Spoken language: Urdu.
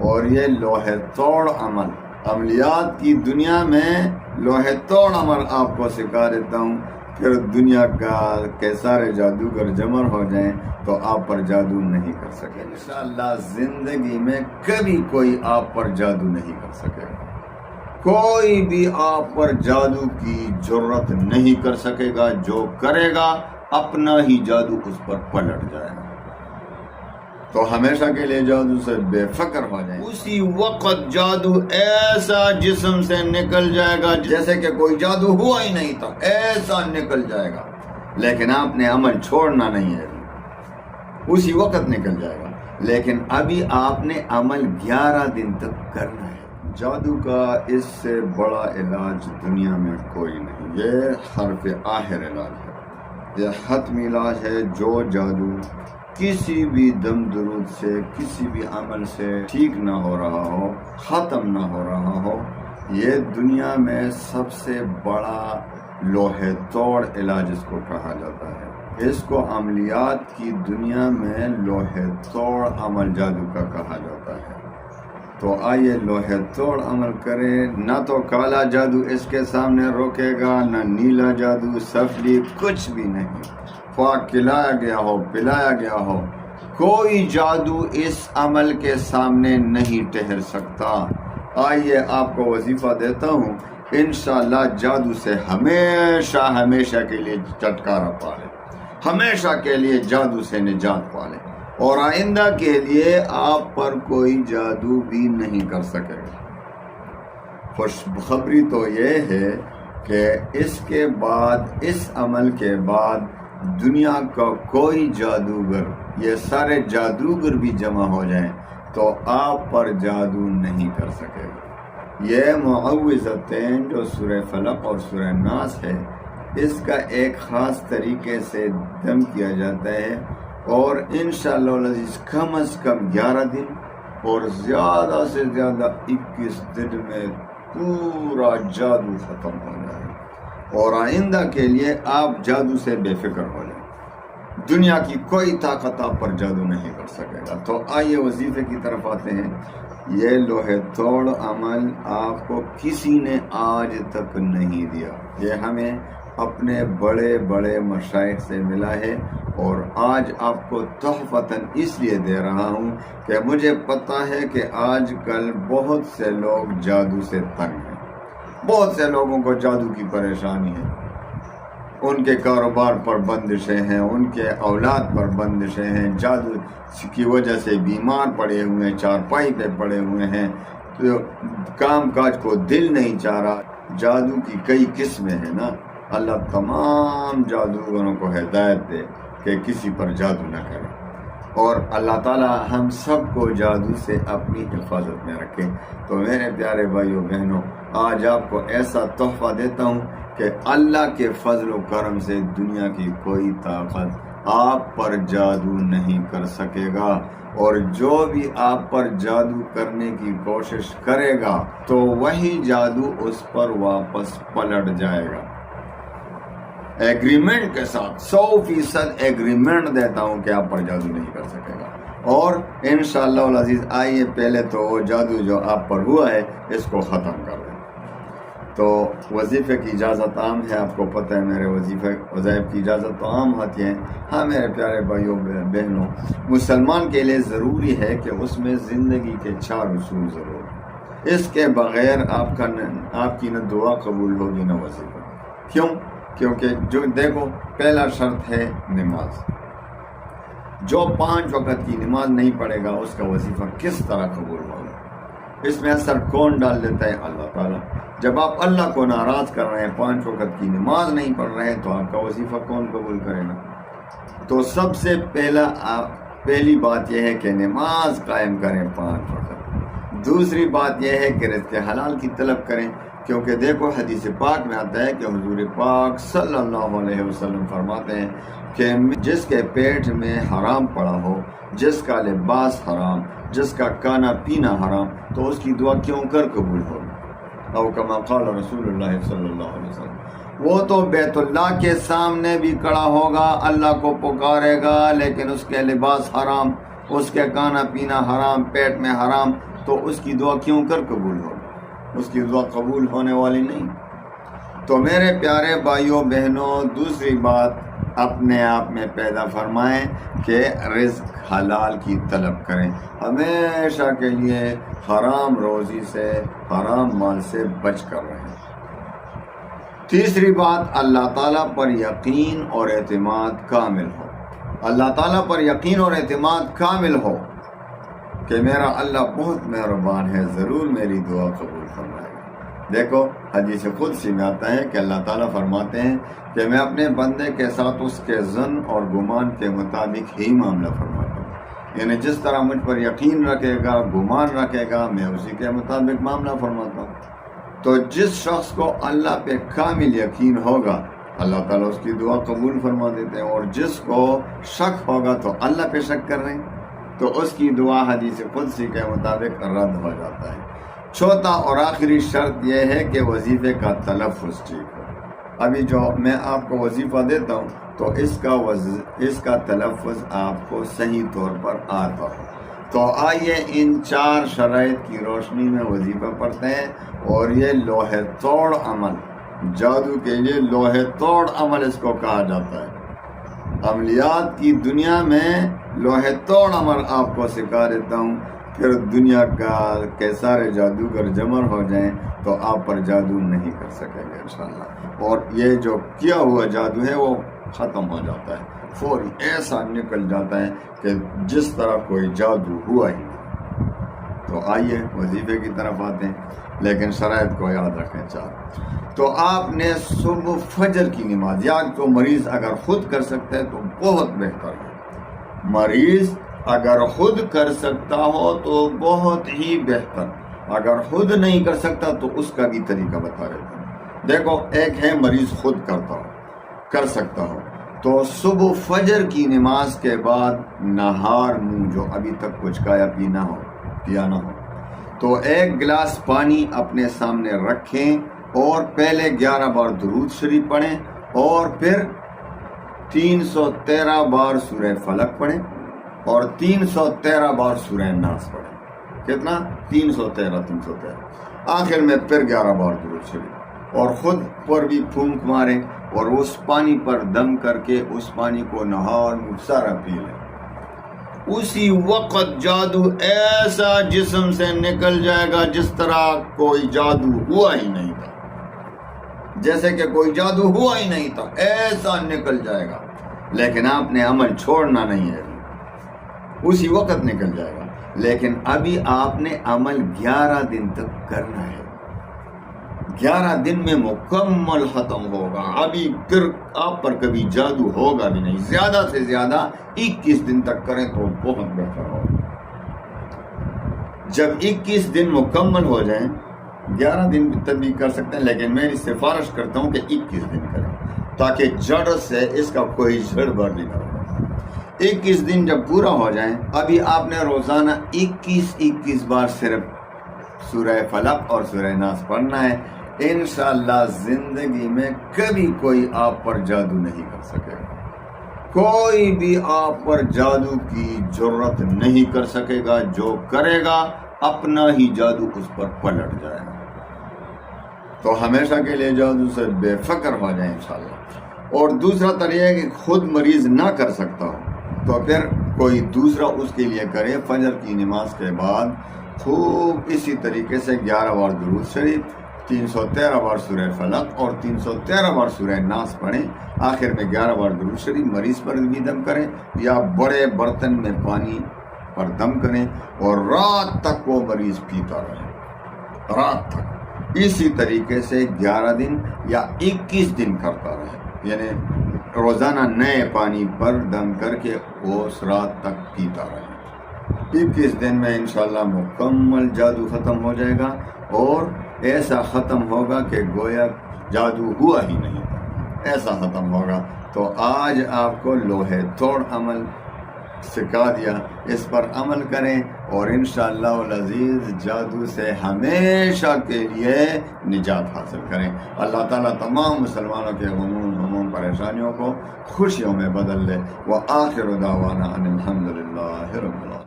اور یہ لوہے توڑ عملیات کی دنیا میں لوہے توڑ عمل آپ کو سکھا دیتا ہوں. پھر دنیا کے سارے جادوگر جمع ہو جائیں تو آپ پر جادو نہیں کر سکے. انشاءاللہ زندگی میں کبھی کوئی آپ پر جادو نہیں کر سکے گا. کوئی بھی آپ پر جادو کی جرت نہیں کر سکے گا. جو کرے گا اپنا ہی جادو اس پر پلٹ جائے گا. تو ہمیشہ کے لیے جادو سے بے فکر ہو جائیں. اسی وقت جادو ایسا جسم سے نکل جائے گا جیسے کہ کوئی جادو ہوا ہی نہیں تھا. ایسا نکل جائے گا. لیکن آپ نے عمل چھوڑنا نہیں ہے. اسی وقت نکل جائے گا. لیکن ابھی آپ نے عمل 11 دن تک کرنا ہے. جادو کا اس سے بڑا علاج دنیا میں کوئی نہیں. یہ حرف آخر علاج ہے. یہ حتمی علاج ہے. جو جادو کسی بھی دم درود سے کسی بھی عمل سے ٹھیک نہ ہو رہا ہو، ختم نہ ہو رہا ہو، یہ دنیا میں سب سے بڑا لوہے توڑ علاج اس کو کہا جاتا ہے. اس کو عملیات کی دنیا میں لوہے توڑ عمل جادو کا کہا جاتا ہے. تو آئیے لوہے توڑ عمل کریں. نہ تو کالا جادو اس کے سامنے روکے گا، نہ نیلا جادو، سفلی، کچھ بھی نہیں. خواہ کھلایا گیا ہو، پلایا گیا ہو، کوئی جادو اس عمل کے سامنے نہیں ٹھہر سکتا. آئیے آپ کو وظیفہ دیتا ہوں. انشاءاللہ جادو سے ہمیشہ کے لیے چھٹکارا پالے. ہمیشہ کے لیے جادو سے نجات پالے. اور آئندہ کے لیے آپ پر کوئی جادو بھی نہیں کر سکے گا. خوشخبری تو یہ ہے کہ اس کے بعد، اس عمل کے بعد دنیا کا کوئی جادوگر، یہ سارے جادوگر بھی جمع ہو جائیں تو آپ پر جادو نہیں کر سکے گا. یہ معوذتین جو سورہ فلق اور سورہ ناس ہے، اس کا ایک خاص طریقے سے دم کیا جاتا ہے. اور انشاءاللہ العزیز کم از کم 11 دن اور زیادہ سے زیادہ 21 دن میں پورا جادو ختم ہو جائے. اور آئندہ کے لیے آپ جادو سے بے فکر ہو جائیں. دنیا کی کوئی طاقت آپ پر جادو نہیں کر سکے گا. تو آئیے وظیفے کی طرف آتے ہیں. یہ لوہے توڑ عمل آپ کو کسی نے آج تک نہیں دیا. یہ ہمیں اپنے بڑے بڑے مشائخ سے ملا ہے. اور آج آپ کو تحفتاً اس لیے دے رہا ہوں کہ مجھے پتہ ہے کہ آج کل بہت سے لوگ جادو سے تنگ ہیں. بہت سے لوگوں کو جادو کی پریشانی ہے. ان کے کاروبار پر بندشیں ہیں، ان کے اولاد پر بندشیں ہیں. جادو کی وجہ سے بیمار پڑے ہوئے ہیں، چارپائی پہ پڑے ہوئے ہیں. تو کام کاج کو دل نہیں چاہ رہا. جادو کی کئی قسمیں ہیں نا. اللہ تمام جادوگروں کو ہدایت دے کہ کسی پر جادو نہ کرے. اور اللہ تعالی ہم سب کو جادو سے اپنی حفاظت میں رکھے. تو میرے پیارے بھائیوں بہنوں، آج آپ کو ایسا تحفہ دیتا ہوں کہ اللہ کے فضل و کرم سے دنیا کی کوئی طاقت آپ پر جادو نہیں کر سکے گا. اور جو بھی آپ پر جادو کرنے کی کوشش کرے گا تو وہی جادو اس پر واپس پلٹ جائے گا. ایگریمنٹ کے ساتھ 100% ایگریمنٹ دیتا ہوں کہ آپ پر جادو نہیں کر سکے گا. اور انشاءاللہ العزیز آئیے پہلے تو وہ جادو جو آپ پر ہوا ہے اس کو ختم کر دیں. تو وظیفے کی اجازت عام ہے. آپ کو پتہ ہے میرے وظائف کی اجازت تو عام ہوتی ہے. ہاں میرے پیارے بھائیوں بہنوں، مسلمان کے لیے ضروری ہے کہ اس میں زندگی کے 4 اصول ضرور ہیں. اس کے بغیر آپ کی نہ دعا قبول ہوگی نہ وظیفہ. کیوں؟ کیونکہ جو دیکھو، پہلا شرط ہے نماز. جو 5 وقت کی نماز نہیں پڑھے گا اس کا وظیفہ کس طرح قبول ہوگا؟ اس میں اثر کون ڈال دیتا ہے؟ اللہ تعالیٰ. جب آپ اللہ کو ناراض کر رہے ہیں، 5 وقت کی نماز نہیں پڑھ رہے ہیں، تو آپ کا وظیفہ کون قبول کرے گا؟ تو سب سے پہلی بات یہ ہے کہ نماز قائم کریں 5 وقت. دوسری بات یہ ہے کہ رزق حلال کی طلب کریں. کیونکہ دیکھو حدیث پاک میں آتا ہے کہ حضور پاک صلی اللہ علیہ وسلم فرماتے ہیں کہ جس کے پیٹ میں حرام پڑا ہو، جس کا لباس حرام، جس کا کھانا پینا حرام، تو اس کی دعا کیوں کر قبول ہوگی؟ او کما قال رسول اللہ صلی اللہ علیہ وسلم. وہ تو بیت اللہ کے سامنے بھی کھڑا ہوگا، اللہ کو پکارے گا، لیکن اس کے لباس حرام، اس کے کھانا پینا حرام، پیٹ میں حرام، تو اس کی دعا کیوں کر قبول ہوگی؟ اس کی دعا قبول ہونے والی نہیں۔ تو میرے پیارے بھائیوں بہنوں، دوسری بات اپنے آپ میں پیدا فرمائیں کہ رزق حلال کی طلب کریں، ہمیشہ کے لیے حرام روزی سے، حرام مال سے بچ کر رہیں۔ تیسری بات، اللہ تعالیٰ پر یقین اور اعتماد کامل ہو۔ اللہ تعالیٰ پر یقین اور اعتماد کامل ہو کہ میرا اللہ بہت مہربان ہے، ضرور میری دعا قبول فرمائے گا۔ دیکھو حدیث قدسی میں آتا ہے کہ اللہ تعالیٰ فرماتے ہیں کہ میں اپنے بندے کے ساتھ اس کے ظن اور گمان کے مطابق ہی معاملہ فرماتا ہوں، یعنی جس طرح مجھ پر یقین رکھے گا، گمان رکھے گا، میں اسی کے مطابق معاملہ فرماتا ہوں۔ تو جس شخص کو اللہ پہ کامل یقین ہوگا اللہ تعالیٰ اس کی دعا قبول فرما دیتے ہیں، اور جس کو شک ہوگا تو اللہ پہ شک کر رہے ہیں تو اس کی دعا حدیث قدسی کے مطابق رد ہو جاتا ہے۔ چوتھا اور آخری شرط یہ ہے کہ وظیفے کا تلفظ ٹھیک ہو۔ ابھی جو میں آپ کو وظیفہ دیتا ہوں تو اس کا تلفظ آپ کو صحیح طور پر آتا ہو۔ تو آئیے ان 4 شرائط کی روشنی میں وظیفہ پڑھتے ہیں، اور یہ لوہے توڑ عمل، جادو کے لیے لوہے توڑ عمل اس کو کہا جاتا ہے۔ عملیات کی دنیا میں لوہے توڑ عمل آپ کو سکھا دیتا ہوں، پھر دنیا کے سارے جادوگر جمع ہو جائیں تو آپ پر جادو نہیں کر سکیں گے انشاءاللہ، اور یہ جو کیا ہوا جادو ہے وہ ختم ہو جاتا ہے، فوری ایسا نکل جاتا ہے کہ جس طرح کوئی جادو ہوا ہی نہیں۔ تو آئیے وظیفے کی طرف آتے ہیں، لیکن شرائط کو یاد رکھیں 4۔ تو آپ نے صبح فجر کی نماز، یا تو مریض اگر خود کر سکتا ہے تو بہت بہتر ہے، مریض اگر خود کر سکتا ہو تو بہت ہی بہتر، اگر خود نہیں کر سکتا تو اس کا بھی طریقہ بتا دیتا ہوں۔ دیکھو، ایک ہے مریض خود کر سکتا ہو، تو صبح فجر کی نماز کے بعد نہار منہ، جو ابھی تک کچھ کھایا پیا نہ ہو، تو 1 گلاس پانی اپنے سامنے رکھیں اور پہلے 11 بار درود شریف پڑھیں، اور پھر 313 بار سورہ فلق پڑھیں، اور 313 بار سورہ ناس پڑھیں۔ کتنا؟ 313 آخر میں پھر 11 بار درود شریف، اور خود پر بھی پھونک ماریں، اور اس پانی پر دم کر کے اس پانی کو نہار منہ سارا پی لیں۔ اسی وقت جادو ایسا جسم سے نکل جائے گا جس طرح کوئی جادو ہوا ہی نہیں تھا، جیسے کہ کوئی جادو ہوا ہی نہیں تھا، ایسا نکل جائے گا۔ لیکن آپ نے عمل چھوڑنا نہیں ہے، اسی وقت نکل جائے گا، لیکن ابھی آپ نے عمل 11 دن تک کرنا ہے، 11 دن میں مکمل ختم ہوگا۔ ابھی پھر آپ پر کبھی جادو ہوگا بھی نہیں، زیادہ سے زیادہ 21 دن تک کریں تو بہت بہتر ہوگا۔ جب 21 دن مکمل ہو جائیں، 11 دن تک بھی کر سکتے ہیں، لیکن میں سفارش کرتا ہوں کہ 21 دن کریں تاکہ جڑ سے اس کا کوئی جڑ بڑھ بھی نہ ہو۔ 21 دن جب پورا ہو جائیں، ابھی آپ نے روزانہ 21 بار صرف سورہ فلق اور سورہ ناس پڑھنا ہے۔ انشاءاللہ زندگی میں کبھی کوئی آپ پر جادو نہیں کر سکے گا، کوئی بھی آپ پر جادو کی جرت نہیں کر سکے گا، جو کرے گا اپنا ہی جادو اس پر پلٹ جائے گا۔ تو ہمیشہ کے لیے جادو سے بے فکر ہو جائیں انشاءاللہ۔ اور دوسرا طریقہ ہے کہ خود مریض نہ کر سکتا ہو تو پھر کوئی دوسرا اس کے لیے کرے۔ فجر کی نماز کے بعد خوب اسی طریقے سے 11 بار درود شریف، 313 بار سورہ فلق اور 313 بار سورہ ناس پڑھیں، آخر میں 11 بار درود شریف مریض پر بھی دم کریں، یا بڑے برتن میں پانی پر دم کریں، اور رات تک وہ مریض پیتا رہے، رات تک اسی طریقے سے 11 دن یا 21 دن کرتا رہے، یعنی روزانہ نئے پانی پر دم کر کے وہ اس رات تک پیتا رہے۔ 21 دن میں انشاءاللہ مکمل جادو ختم ہو جائے گا، اور ایسا ختم ہوگا کہ گویا جادو ہوا ہی نہیں تھا، ایسا ختم ہوگا۔ تو آج آپ کو لوہے توڑ عمل سکھا دیا، اس پر عمل کریں، اور انشاءاللہ العزیز جادو سے ہمیشہ کے لیے نجات حاصل کریں۔ اللہ تعالیٰ تمام مسلمانوں کے غموم پریشانیوں کو خوشیوں میں بدل لے۔ وآخر دعوانا ان الحمدللہ رب العالمین۔